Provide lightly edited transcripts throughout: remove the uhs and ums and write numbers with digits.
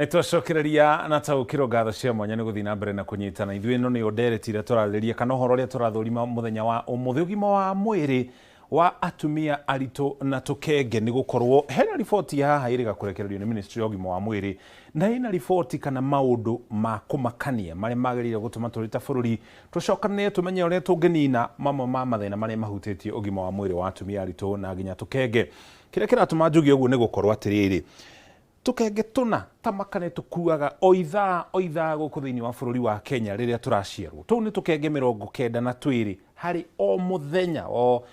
Nitwacokereria na taukiro ngatho cia mwanya ni guthii na mbere na kunyitana ithuĩ no nĩ ndereti ĩrĩa tũrarĩrĩria kana ũhoro ũrĩa tũrathũrima mũthenya wa ũmũthĩ ũgima wa mwĩrĩ wa atumia aritũ na tũkenge nĩ gũkorwo hena riboti haha ĩrĩga kũrekererio nĩ Ministry ya ũgima wa mwĩrĩ na ĩna riboti kana maũndũ ma kũmakania marĩa magĩrĩire gũtũma tũrĩ ta bũrũri tũcokanĩrĩre tũmenye ũrĩa tũngĩnina mamwe ma mathĩna marĩa mahutĩtie ũgima wa mwĩrĩ wa atumia aritũ na nginya tũkenge. Kĩrĩa kĩratũma njuge ũguo nĩ gũkorwo atĩrĩrĩ, tũkenge tũna ta makane tũkuaga o ithaa gũkũ thĩinĩ wa bũrũri wa Kenya rĩrĩa tũraciarwo. Tũu nĩ tũkenge 92 harĩ o mũthenya o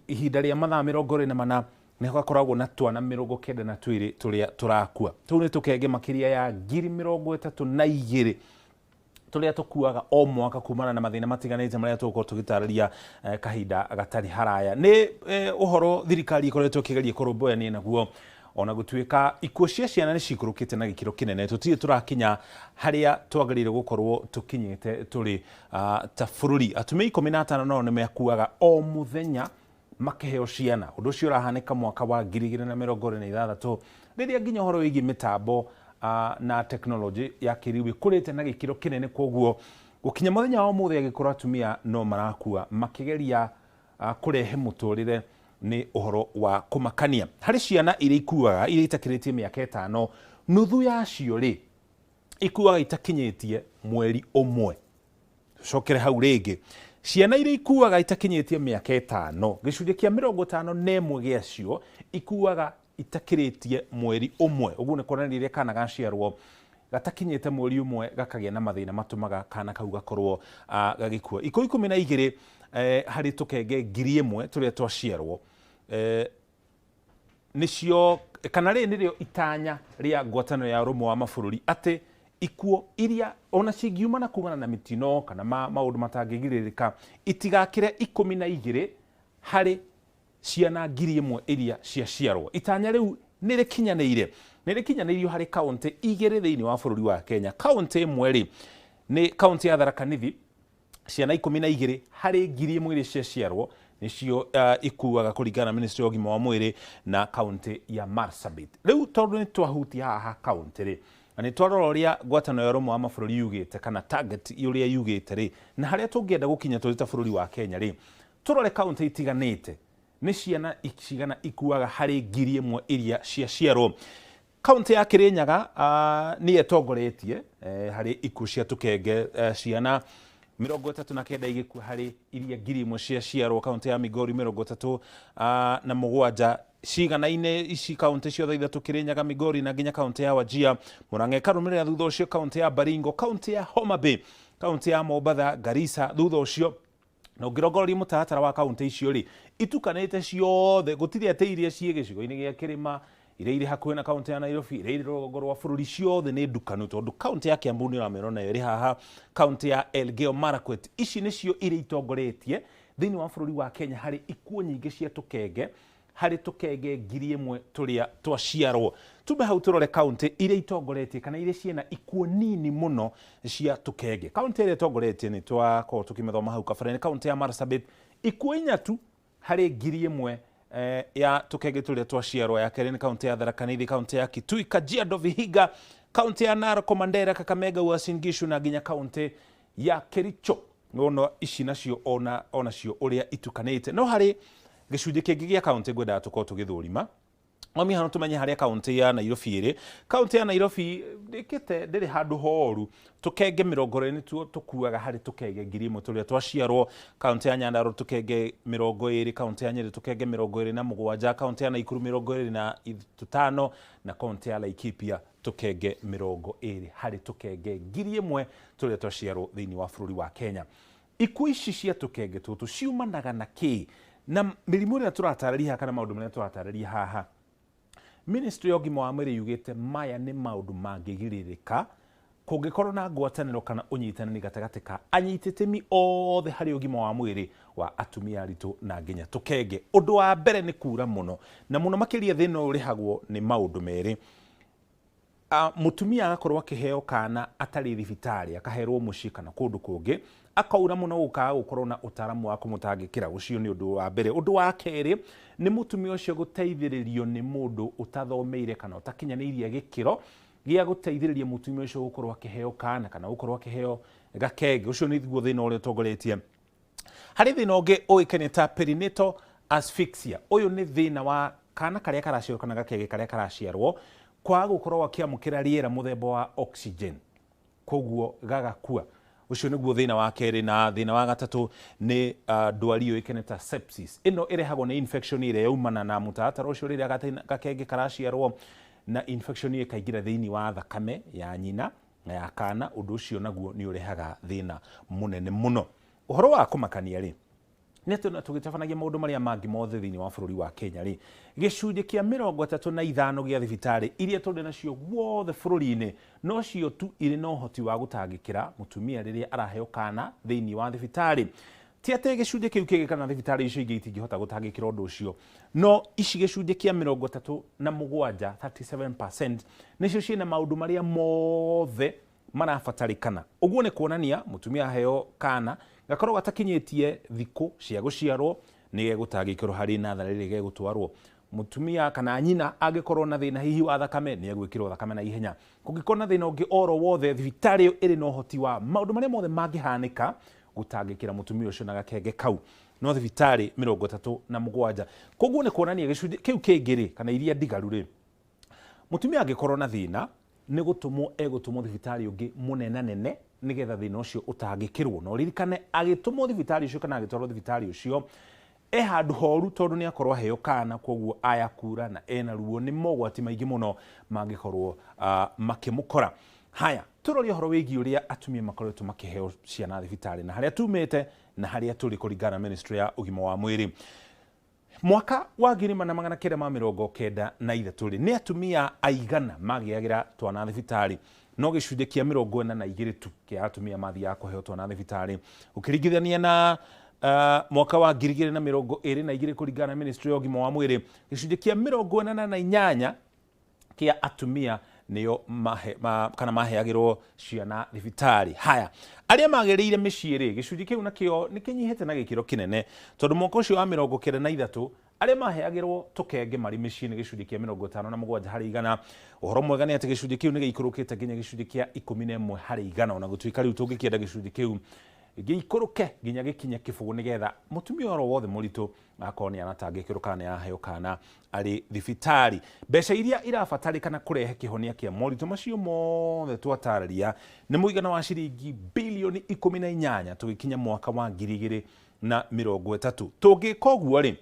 ihinda rĩa mathaa 24 nĩ hakoragwo na twana 92 tũrĩa tũrakua. Tũu nĩ tũkenge makĩria ya 32,000 tũrĩa tũkuaga o mwaka kumana na mathĩna matiganĩte marĩa tũgũkorwo tũgĩtarĩria kahinda gatarĩ haraya. Nĩ ũhoro thirikari ĩkoretwo ĩkĩgeria kũrũmbũyania naguo, ona gũtuĩka ikuũ cia ciana nĩ cikũrũkĩte na gĩkĩro kĩnene. Tũtirĩ tũrakinya harĩa twagĩrĩire gũkorwo tũkinyĩte tũrĩ ta bũrũri. Atumia 15 nao nĩ makuaga o mũthenya makĩheo ciana. Ũndũ ũcio ũrahanĩka mwaka wa 2026 rĩrĩa nginya ũhoro wĩgiĩ mĩtambo na tekinoronjĩ ya kĩrĩu ĩkũrĩte na gĩkĩro kĩnene, koguo gũkinya mũthenya wa ũmũthĩ agĩkorwo atumia no marakua makĩgeria kũrehe mũtũrĩre nĩ ũhoro wa kũmakania. Harĩ ciana iria ikuaga iria itakĩrĩtie mĩaka 5, nuthu yacio rĩ ikuaga itakinyĩtie mweri ũmwe. Cokere hau rĩngĩ, ciana iria ikuaga itakinyĩtie mĩaka 5, gĩcunjĩ kĩa 51 gĩacio ikuaga itakĩrĩtie mweri ũmwe. Ũguo nĩ kuonania rĩrĩa kana gaciarwo gatakinyĩte mweri ũmwe gakagĩa na mathĩna matũmaga kana kau gakorwo gagĩkua. Ikuũ 12 harĩ tũkenge 1,000 tũrĩa twaciarwo nĩcio kana rĩrĩ nĩrĩo itanya rĩa ngwatanĩro ya ũrũmwe wa mabũrũri atĩ ikuũ iria ona cingiumana kumana na mĩtino kana maũndũ matangĩgirĩrĩka itigakĩre 12 harĩ ciana 1,000 iria ciaciarwo. Itanya rĩu nĩrĩkinyanĩirio harĩ kaunti 2 thĩinĩ wa bũrũri wa Kenya. Kaunti ĩmwe rĩ nĩ kaunti ya Tharaka Nithi, ciana 12 harĩ 1,000 iria ciaciarwo nĩcio ikuaga kũringana na Ministry ya ũgima wa mwĩrĩ, na kaunti ya Marsabit. Rĩu tondũ nĩ twahutia haha kaunti rĩ na nĩ twarora ũrĩa ngwatanĩro ya ũrũmwe wa mabũrũri yugĩte kana target ũrĩa yugĩte rĩ na harĩa tũngĩenda gũkinya tũrĩ ta bũrũri wa Kenya rĩ, tũrore kaunti itiganĩte nĩ ciana cigana ikuaga harĩ 1,000 iria ciaciarwo. Kaunti ya Kĩrĩnyaga nĩ ĩtongoretie harĩ ikuũ cia tũkenge, ciana 39 igĩkua harĩ iria 1,000 ciaciarwo. Kaunti ya Migori 37 cigana-inĩ ici kaunti ciothe ithatũ, Kĩrĩnyaga, Migori na nginya kaunti ya Wajir. Mũrang'a ĩkarũmĩrĩra thutha ũcio kaunti ya Baringo, kaunti ya Homa Bay, kaunti ya Mombatha, Garissa thutha ũcio. Na ũngĩrongoreria mũtaratara wa kaunti icio rĩ itukanĩte ciothe, gũtirĩ atĩ iria ciĩ gĩcigo-inĩ gĩa kĩrĩma, iria irĩ hakuhĩ na kaunti ya Nairobi, iria irĩ rũgongo rwa bũrũri, ciothe nĩ ndukanu, tondũ kaunti ya Kiambu nĩ ũramĩona nayo ĩrĩ haha, kaunti ya Elgeyo Marakwet. Ici nĩcio iria itongoretie thĩinĩ wa bũrũri wa Kenya harĩ ikuũ nyingĩ cia tũkenge harĩ tũkenge 1,000 tũrĩa twaciarwo. Tume hau tũrore kaunti iria itongoretie kana iria ciĩna ikuũ nini mũno cia tũkenge. Kaunti ĩrĩa itongoretie nĩ twakorwo tũkĩmĩthoma hau kabere, nĩ kaunti ya Marsabit, ikuũ 4 tu harĩ 1,000 ya tũkenge tũrĩa twaciarwo. Ya kerĩ nĩ kaunti ya Tharaka Nithi, kaunti ya Kitui, Kajiado, Vihiga, kaunti ya Narok, Mandera, Kakamega, Uasin Gishu na nginya kaunti ya Kericho. Nono ici nacio onacio ũrĩa itukanĩte. No harĩ gĩcunjĩ kĩngĩ gĩa kaunti ngwendaga tũkorwo tũgĩthũrima. Omi hano tumenye harĩa kaunti ya Nairobi ĩrĩ. Kaunti ya Nairobi ndĩrĩ handũ horu. Tũkenge 20 nĩtuo tũkuaga harĩ tũkenge 1,000 tũrĩa twaciarwo. Kaunti ya Nyandarua tũkenge 20, kaunti ya Nyeri tũkenge 27, kaunti ya Nakuru 25 na kaunti ya Laikipia tũkenge 20 harĩ tũkenge 1,000 tũrĩa twaciarwo thĩinĩ wa bũrũri wa Kenya. Ikuũ ici cia tũkenge tũtũ ciumanaga na kĩ? Na mĩrimũ ĩrĩa tũratarĩria kana maũndũ marĩa tũratarĩria haha, Ministry ya ũgima wa mwĩrĩ yugĩte maya nĩ maũndũ mangĩgirĩrĩka kũngĩkorwo na ngwatanĩro kana ũnyitanĩri gatagatĩ ka anyitĩtĩmi othe harĩ ũgima wa mwĩrĩ wa atumia aritũ na nginya tũkenge. Ũndũ wa mbere nĩ kura mũno na mũno makĩria thĩna ũrĩhagwo nĩ maũndũ merĩ. Mũtumia agakorwo akĩheo kana atarĩ thibitarĩ, akaherwo mũciĩ kana kũndũ kũngĩ, akaura mũno gũkaga gũkorwo na ũtaaramu wa kũmũtangĩkĩra. Ũcio nĩ ũndũ wa mbere. Ũndũ wa kerĩ nĩ mũtumia ũcio gũteithĩrĩrio nĩ mũndũ ũtathomeire kana ũtakinyanĩirie gĩkĩro gĩa gũteithĩrĩria mũtumia ũcio gũkorwo akĩheo kana kana gũkorwo akĩheo gakenge. Ũcio nĩ guo thĩna ũrĩa ũtongoretie. Harĩ thĩna ũngĩ ũĩkaine ta perinatal asphyxia. Ũyũ nĩ thĩna wa kana karĩa karaciarwo kana gakenge karĩa karaciarwo kwaga gũkorwo akĩamũkĩra rĩera mũthemba wa oxygen, koguo gagakua. Ũcio nĩguo thĩna wa kerĩ. Na thĩna wa gatatũ nĩ ndwari yũĩkaine ta sepsis. Ĩno ĩrehagwo nĩ infection ĩrĩa yaumana na mũtaratara ũcio rĩrĩa gakenge karaciarwo, na infection ĩkaingĩra thĩinĩ wa thakame ya nyina na ya kana. Ũndũ ũcio naguo nĩ ũrehaga thĩna mũnene mũno. Ũhoro wa kũmakania rĩ, nĩ atĩ tũgĩtabanagia maũndũ marĩa mangĩ mothe thĩinĩ wa bũrũri wa Kenya rĩ, gĩcunjĩ kĩa 35 gĩa thibitarĩ iria tũrĩ nacio guothe bũrũri-inĩ no cio tu irĩ na ũhoti wa gũtangĩkĩra mũtumia rĩrĩa araheo kana thĩinĩ wa thibitarĩ. Ti atĩ gĩcunjĩ kĩu kĩngĩ kana thibitarĩ icio ingĩ itingĩhota gũtangĩkĩra ũndũ ũcio, no ici gĩcunjĩ kĩa 37 37% nĩcio ciĩna maũndũ marĩa mothe marabatarĩkana. Ũguo nĩ kuonania mũtumia aheo kana gakorwo gatakinyĩtie thikũ cia gũciarwo nĩ gegũtangĩkĩrwo harĩ natharĩ rĩrĩa gegũtwarwo. Mũtumia kana nyina angĩkorwo na thĩna hihi wa thakame nĩ egwĩkĩrwo thakame na ihenya. Kũngĩkorwo na thĩna ũngĩ oro wothe, thibitarĩ ĩyo ĩrĩ na ũhoti wa maũndũ marĩa mothe mangĩhanĩka gũtangĩkĩra mũtumia ũcio na gakenge kau, no thibitarĩ 37. Koguo nĩ kuonania gĩcunjĩ kĩu kĩngĩ rĩ, kana iria ndigaru rĩ, mũtumia angĩkorwo na thĩna nĩ gũtũmwo egũtũmwo thibitarĩ ũngĩ mũnenanene nĩgetha thĩna ũcio ũtangĩkĩrwo. No ririkane agĩtũmwo thibitarĩ ũcio kana agĩtwarwo thibitarĩ ũcio handũ horu, tondũ nĩ akorwo aheo kana, koguo aya kura na ena ruo, nĩ mogwati maingĩ mũno mangĩkorwo makĩmũkora. Haya, tũrore ũhoro wĩgiĩ ũrĩa atumia makoretwo makĩheo ciana thibitarĩ na harĩa tumĩte na harĩa tũrĩ kũringana na Ministry ya ũgima wa mwĩrĩ. Mwaka wa 1993 nĩ atumia aigana magĩagĩra twana thibitarĩ, no gĩcunjĩ kĩa 42 tu kĩa atumia mathiaga kũheo twana thibitarĩ, ũkĩringithania na mwaka wa 2022 kũringana na Ministry ya ũgima wa mwĩrĩ, gĩcunjĩ kĩa 48 kĩa atumia nĩo kana maheagĩrwo ciana thibitarĩ. Haya, arĩa magĩrĩire mĩciĩ rĩ, gĩcunjĩ kĩu nakĩo nĩ kĩnyihĩte na gĩkĩro kĩnene, tondũ mwaka ũcio wa 93 arĩa maheagĩrwo tũkenge marĩ mĩciĩ nĩ gĩcunjĩ kĩa 57 harĩ igana. Ũhoro mwega nĩ atĩ gĩcunjĩ kĩu nĩ gĩikũrũkĩte nginya gĩcunjĩ kĩa 11 harĩ igana, ona gũtuĩka rĩu tũngĩkĩenda gĩcunjĩ kĩu gĩikũrũke nginya gĩkinye kĩbũgũ nĩgetha mũtumia oro wothe mũritũ akorwo nĩ anatangĩkĩrwo kana nĩ aheo kana arĩ thibitarĩ. Mbeca iria irabatarĩkana kũrehe kĩhonia kĩa moritũ macio mothe twatarĩria nĩ mũigana wa ciringi birioni 18 tũgĩkinya mwaka wa 2030. Tũngĩka ũguo rĩ,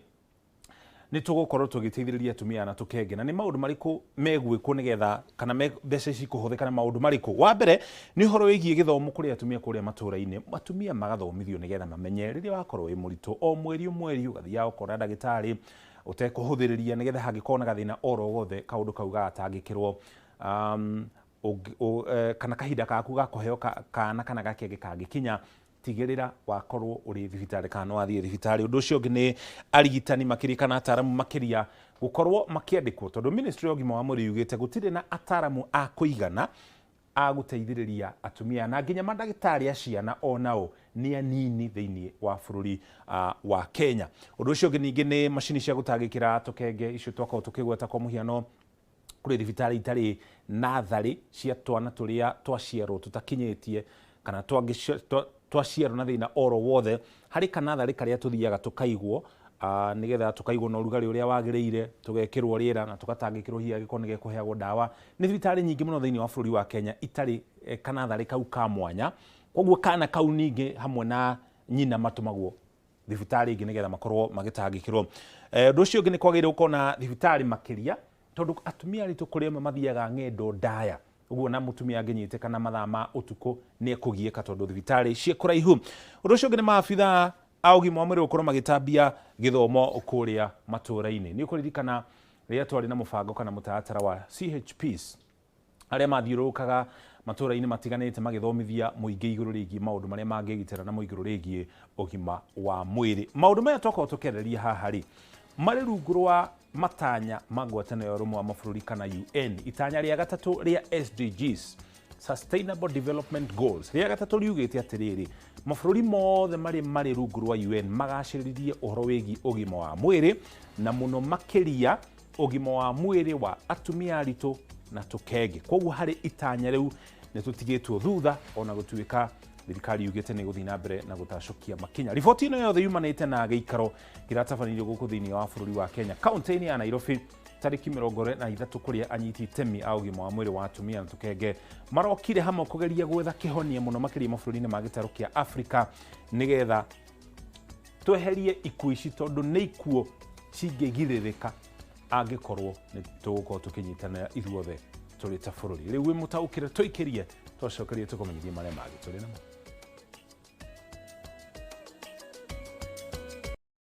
nĩ tũgũkorwo tũgĩteithĩrĩria atumia na tũkenge. Na nĩ maũndũ marĩkũ megwĩkwo nĩgetha kana mbeca ici kũhũthĩka na maũndũ marĩkũ? Wa mbere nĩ ũhoro wĩgiĩ gĩthomo kũrĩ atumia kũrĩa matũũra-inĩ. Atumia magathomithio nĩgetha mamenye rĩrĩa wakorwo wĩ mũritũ, o mweri ũgathiaga ũkona ndagĩtarĩ ũtekũhũthĩrĩria nĩgetha hangĩkorwo na gathĩna oro gothe kaũndũ kau gagatangĩkĩrwo, kana kahinda gaku ga kũheo kana kana gakenge kangĩkinya, tigĩrĩra wakorwo ũrĩ thibitarĩ kana wathiĩ thibitarĩ. Ũndũ ũcio ũngĩ nĩ arigitani makĩria kana ataramu makĩria gũkorwo makĩandĩkwo, tondũ Ministry ya ũgima wa mwĩrĩ yugĩte gũtirĩ na ataramu a kũigana a gũteithĩrĩria atumia, na nginya mandagĩtarĩ a ciana onao nĩ anini thĩinĩ wa bũrũri wa Kenya. Ũndũ ũcio ũngĩ ningĩ nĩ macini cia gũtangĩkĩra tũkenge icio twakorwo tũkĩgweta kwa mũhiano kũrĩ thibitarĩ itarĩ natharĩ cia twana tũrĩa twaciarwo tũtakinyĩtie kana twaciarwo na thĩna oro wothe, harĩ kanatharĩ karĩa tũthiaga tũkaigwo nĩgetha tũkaigwo na ũrugarĩ ũrĩa wagĩrĩire, tũgekĩrwo rĩera na tũgatangĩkĩrwo hihi angĩkorwo nĩ gekũheagwo ndawa. Nĩ thibitarĩ nyingĩ mũno thĩinĩ wa bũrũri wa Kenya itarĩ kanatharĩ kau ka mwanya, koguo kana kau ningĩ hamwe na nyina matũmagwo thibitarĩ ingĩ nĩgetha makorwo magĩtangĩkĩrwo. Ũndũ ũcio ũngĩ nĩ kwagĩrĩirwo gũkorwo na thibitarĩ makĩria, tondũ atumia aritũ kũrĩ amwe mathiaga ng'endo ndaya, ũguo na mũtumia angĩnyitĩka na mathaa ma ũtukũ nĩ ekũgiĩka tondũ thibitarĩ ciĩ kũraihu. Ũndũ ũcio ũngĩ nĩ maabitha a ũgima wa mwĩrĩ gũkorwo magĩtambia gĩthomo kũrĩa matũũra-inĩ. Nĩ ũkũririkana rĩrĩa twarĩ na mũbango kana mũtaratara wa CHPs arĩa mathiũrũrũkaga matũũra-inĩ matiganĩte magĩthomithia mũingĩ igũrũ rĩgiĩ maũndũ marĩa mangĩgitĩra na mũigũrũ rĩgiĩ ũgima wa mwĩrĩ. Maũndũ maya twakorwo tũkĩarĩria haha rĩ, marĩ rungu rwa matanya ma ngwatanĩro ya ũrũmwe wa mabũrũri kana UN. Itanya rĩa gatatũ rĩa SDGs, Sustainable Development Goals, rĩa gatatũ riugĩte atĩrĩrĩ, mabũrũri mothe marĩ rungu rwa UN magacĩrithie ũhoro wĩgiĩ ũgima wa mwĩrĩ, na mũno makĩria ũgima wa mwĩrĩ wa atumia aritũ na tukenge koguo hari itanya riu ni tutigitwo thutha ona gutuika thirikari yugite ni guthii na mbere na gutacokia makinya. Riboti ino yothe yumanite na giikaro kiratabanĩrio gũkũ thĩinĩ wa bũrũri wa Kenya kaunti-inĩ ya Nairobi tariki 23 kuria anyiti itemi a ũgima wa mwĩrĩ wa atumia na tukenge marokire hamwe kugeria gwetha kihonia muno makiria mabũrũri-inĩ ma gĩtarũ kĩa Africa nigetha tweherie ikuũ ici tondu nĩ ikuũ cingĩgirĩrĩka angĩkorwo nĩ tũgũkorwo tũkĩnyitanĩra ithuothe tũrĩ ta bũrũri. Rĩu wĩ mũtaũkĩre tũikĩrie twacokerie tũkomenyithie marĩa mangĩ tũrĩ namo.